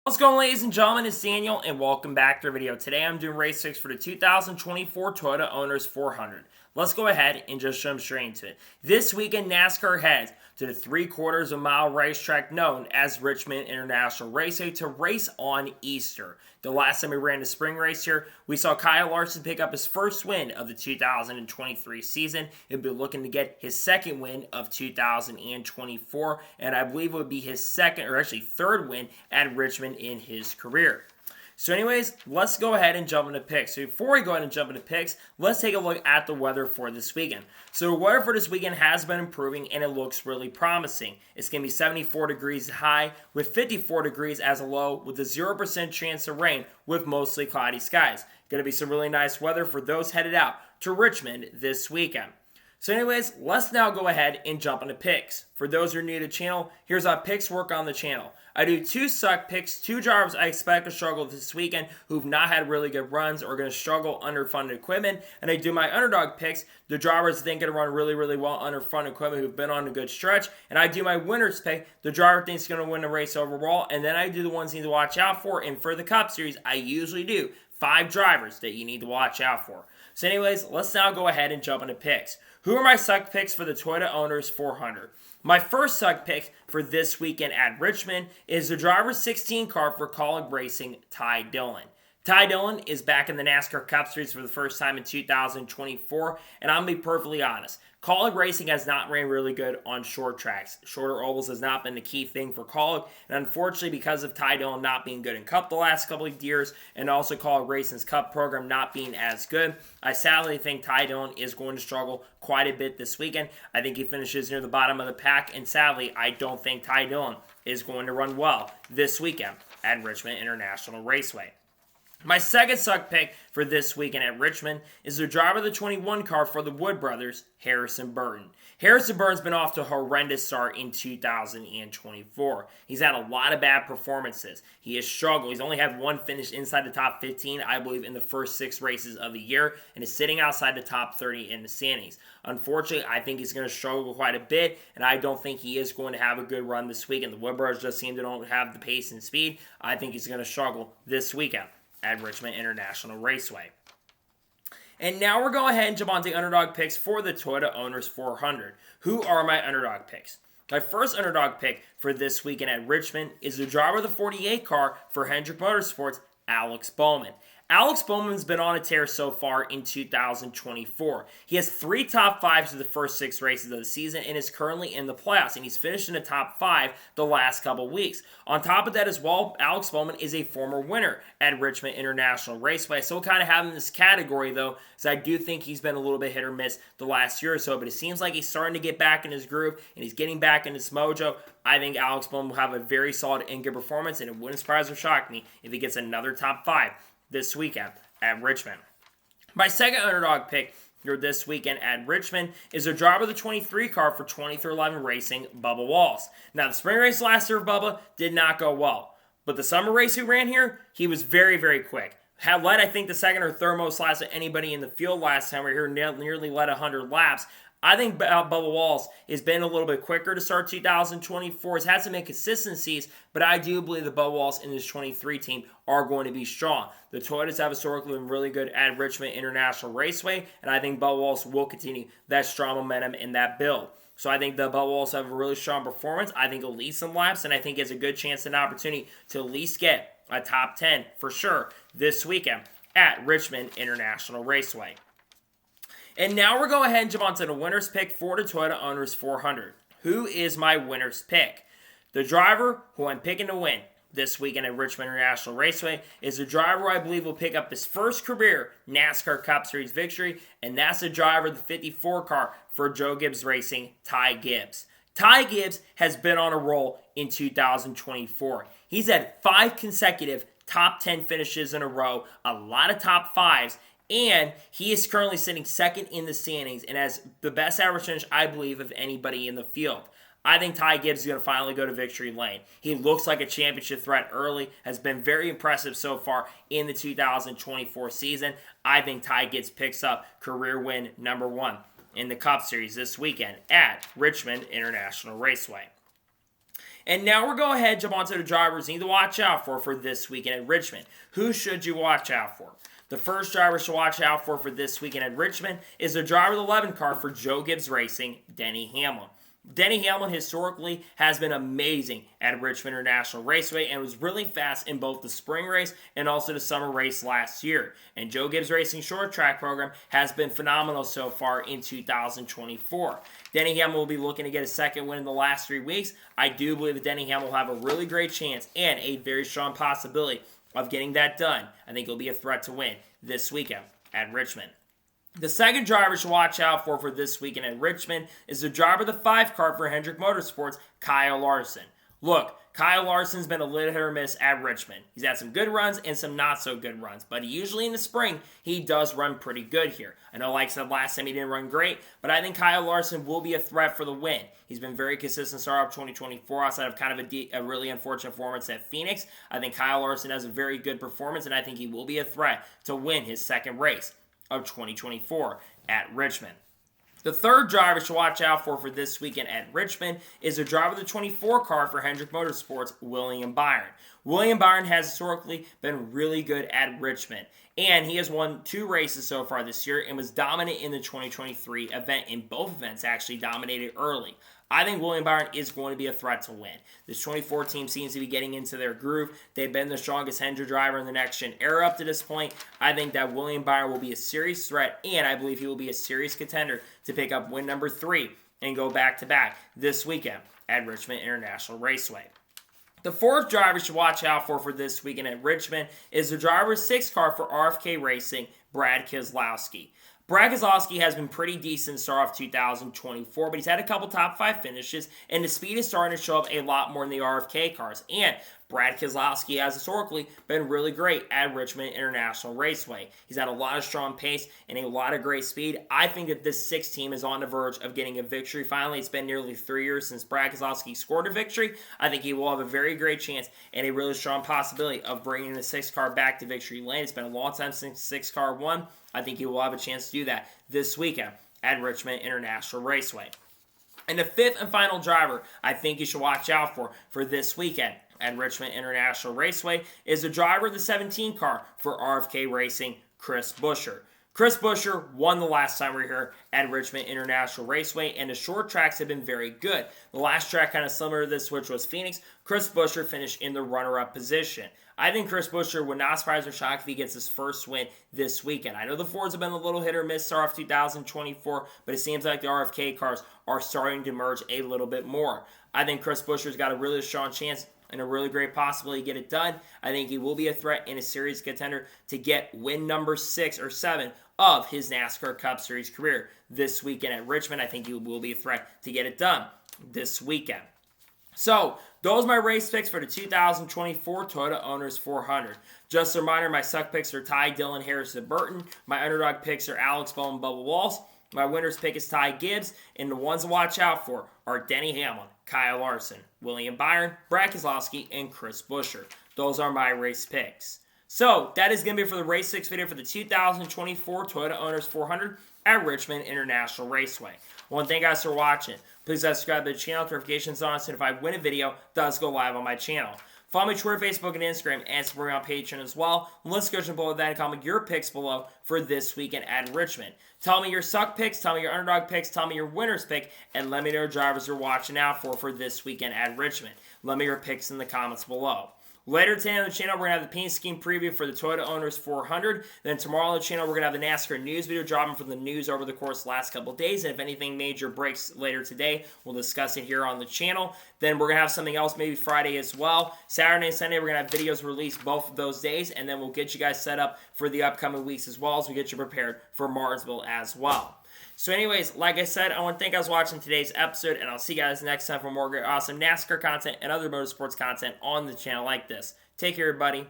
What's going on, ladies and gentlemen? It's Daniel and welcome back to our video. Today I'm doing race 6 for the 2024 Toyota Owners 400. Let's go ahead and just jump straight into it. This weekend NASCAR heads to the 3/4 mile racetrack known as Richmond International Raceway to race on Easter. The last time we ran the spring race here, we saw Kyle Larson pick up his first win of the 2023 season. He'll be looking to get his second win of 2024, and I believe it would be his second, or actually third win at Richmond in his career. So anyways, let's go ahead and jump into picks. So before we go ahead and jump into picks, let's take a look at the weather for this weekend. So the weather for this weekend has been improving and it looks really promising. It's going to be 74 degrees high with 54 degrees as a low with a 0% chance of rain with mostly cloudy skies. Going to be some really nice weather for those headed out to Richmond this weekend. So anyways, let's now go ahead and jump into picks. For those who are new to the channel, here's how picks work on the channel. I do 2 suck picks, 2 drivers I expect to struggle this weekend who've not had really good runs or going to struggle under funded equipment. And I do my underdog picks, the drivers I think going to run really well under funded equipment who've been on a good stretch. And I do my winners pick, the driver thinks going to win the race overall. And then I do the ones you need to watch out for. And for the Cup Series, I usually do 5 drivers that you need to watch out for. So anyways, let's now go ahead and jump into picks. Who are my suck picks for the Toyota Owners 400? My first suck pick for this weekend at Richmond is the driver 16 car for Kaulig Racing, Ty Dillon. Ty Dillon is back in the NASCAR Cup Series for the first time in 2024, and I'm going to be perfectly honest. Kaulig Racing has not ran really good on short tracks. Shorter ovals has not been the key thing for Kaulig, and unfortunately because of Ty Dillon not being good in Cup the last couple of years, and also Kaulig Racing's Cup program not being as good, I sadly think Ty Dillon is going to struggle quite a bit this weekend. I think he finishes near the bottom of the pack, and sadly, I don't think Ty Dillon is going to run well this weekend at Richmond International Raceway. My second suck pick for this weekend at Richmond is the driver of the 21 car for the Wood brothers, Harrison Burton. Harrison Burton's been off to a horrendous start in 2024. He's had a lot of bad performances. He has struggled. He's only had one finish inside the top 15, I believe, in the first 6 races of the year, and is sitting outside the top 30 in the standings. Unfortunately, I think he's going to struggle quite a bit, and I don't think he is going to have a good run this weekend. The Wood brothers just seem to don't have the pace and speed. I think he's going to struggle this weekend at Richmond International Raceway. And now we're going ahead and jump on to underdog picks for the Toyota Owners 400. Who are my underdog picks? My first underdog pick for this weekend at Richmond is the driver of the 48 car for Hendrick Motorsports, Alex Bowman. Alex Bowman's been on a tear so far in 2024. He has 3 top 5s of the first 6 races of the season and is currently in the playoffs, and he's finished in the top 5 the last couple weeks. On top of that as well, Alex Bowman is a former winner at Richmond International Raceway. So we'll kind of have him in this category, though, because I do think he's been a little bit hit or miss the last year or so, but it seems like he's starting to get back in his groove, and he's getting back in his mojo. I think Alex Bowman will have a very solid in-game performance, and it wouldn't surprise or shock me if he gets another top 5 this weekend at Richmond. My second underdog pick here this weekend at Richmond is the driver of the 23 car for 2311 Racing, Bubba Wallace. Now, the spring race last year of Bubba did not go well, but the summer race he ran here, he was very quick. Had led, I think, the second or third most laps of anybody in the field last time. We're here nearly led 100 laps. I think Bubba Wallace has been a little bit quicker to start 2024. He's had some inconsistencies, but I do believe that Bubba Wallace and his 23 team are going to be strong. The Toyotas have historically been really good at Richmond International Raceway, and I think Bubba Wallace will continue that strong momentum in that build. So I think that Bubba Wallace have a really strong performance. I think he'll lead some laps, and I think he has a good chance and opportunity to at least get a top 10 for sure this weekend at Richmond International Raceway. And now we're going ahead and jump on to the winner's pick for the Toyota Owners 400. Who is my winner's pick? The driver who I'm picking to win this weekend at Richmond International Raceway is the driver I believe will pick up his first career NASCAR Cup Series victory, and that's the driver of the 54 car for Joe Gibbs Racing, Ty Gibbs. Ty Gibbs has been on a roll in 2024. He's had 5 consecutive top 10 finishes in a row, a lot of top 5s, and he is currently sitting second in the standings and has the best average finish, I believe, of anybody in the field. I think Ty Gibbs is going to finally go to victory lane. He looks like a championship threat early, has been very impressive so far in the 2024 season. I think Ty Gibbs picks up career win number 1 in the Cup Series this weekend at Richmond International Raceway. And now we're going ahead and jump onto the drivers you need to watch out for this weekend at Richmond. Who should you watch out for? The first driver to watch out for this weekend at Richmond is the driver of the 11 car for Joe Gibbs Racing, Denny Hamlin. Denny Hamlin historically has been amazing at Richmond International Raceway and was really fast in both the spring race and also the summer race last year. And Joe Gibbs Racing short track program has been phenomenal so far in 2024. Denny Hamlin will be looking to get a second win in the last 3 weeks. I do believe that Denny Hamlin will have a really great chance and a very strong possibility of getting that done. I think he'll be a threat to win this weekend at Richmond. The second driver to watch out for this weekend at Richmond is the driver of the 5 car for Hendrick Motorsports, Kyle Larson. Look, Kyle Larson's been a little hit or miss at Richmond. He's had some good runs and some not so good runs, but usually in the spring, he does run pretty good here. I know, like I said last time, he didn't run great, but I think Kyle Larson will be a threat for the win. He's been very consistent start of 2024 outside of kind of a really unfortunate performance at Phoenix. I think Kyle Larson has a very good performance, and I think he will be a threat to win his second race of 2024 at Richmond. The third driver to watch out for this weekend at Richmond is the driver of the 24 car for Hendrick Motorsports, William Byron. William Byron has historically been really good at Richmond, and he has won 2 races so far this year and was dominant in the 2023 event. In both events, actually dominated early. I think William Byron is going to be a threat to win. This 24 team seems to be getting into their groove. They've been the strongest Hendrick driver in the next-gen era up to this point. I think that William Byron will be a serious threat, and I believe he will be a serious contender to pick up win number 3 and go back-to-back this weekend at Richmond International Raceway. The fourth driver to watch out for this weekend at Richmond is the driver 6 car for RFK Racing, Brad Keselowski. Brad Keselowski has been pretty decent to start off 2024, but he's had a couple top 5 finishes, and the speed is starting to show up a lot more in the RFK cars. And Brad Keselowski has historically been really great at Richmond International Raceway. He's had a lot of strong pace and a lot of great speed. I think that this 6 team is on the verge of getting a victory. Finally, it's been nearly 3 years since Brad Keselowski scored a victory. I think he will have a very great chance and a really strong possibility of bringing the 6 car back to victory lane. It's been a long time since 6 car won. I think he will have a chance to do that this weekend at Richmond International Raceway. And the fifth and final driver I think you should watch out for this weekend at Richmond International Raceway is the driver of the 17 car for RFK Racing, Chris Buescher. Chris Buescher won the last time we were here at Richmond International Raceway, and the short tracks have been very good. The last track kind of similar to this, which was Phoenix. Chris Buescher finished in the runner-up position. I think Chris Buescher would not surprise or shock if he gets his first win this weekend. I know the Fords have been a little hit or miss start off 2024, but it seems like the RFK cars are starting to emerge a little bit more. I think Chris Buescher's got a really strong chance and a really great possibility to get it done. I think he will be a threat and a serious contender to get win number 6 or 7 of his NASCAR Cup Series career this weekend at Richmond. I think he will be a threat to get it done this weekend. So, those are my race picks for the 2024 Toyota Owners 400. Just a reminder, my suck picks are Ty Dillon, Harrison, Burton. My underdog picks are Alex Bowman, Bubba Wallace. My winner's pick is Ty Gibbs. And the ones to watch out for are Denny Hamlin, Kyle Larson, William Byron, Brad Keselowski, and Chris Buescher. Those are my race picks. So, that is going to be for the Race 6 video for the 2024 Toyota Owners 400 at Richmond International Raceway. I want to thank you guys for watching. Please subscribe to the channel, notifications on, so if I win a video, does go live on my channel. Follow me on Twitter, Facebook, and Instagram, and support me on Patreon as well. Let's go below that and comment your picks below for this weekend at Richmond. Tell me your suck picks, tell me your underdog picks, tell me your winner's pick, and let me know drivers you're watching out for this weekend at Richmond. Let me know your picks in the comments below. Later today on the channel, we're going to have the paint scheme preview for the Toyota Owners 400. Then tomorrow on the channel, we're going to have the NASCAR news video dropping from the news over the course of the last couple of days. And if anything major breaks later today, we'll discuss it here on the channel. Then we're going to have something else maybe Friday as well. Saturday and Sunday, we're going to have videos released both of those days. And then we'll get you guys set up for the upcoming weeks as well as we get you prepared for Martinsville as well. So anyways, like I said, I want to thank you guys for watching today's episode, and I'll see you guys next time for more great, awesome NASCAR content and other motorsports content on the channel like this. Take care, everybody.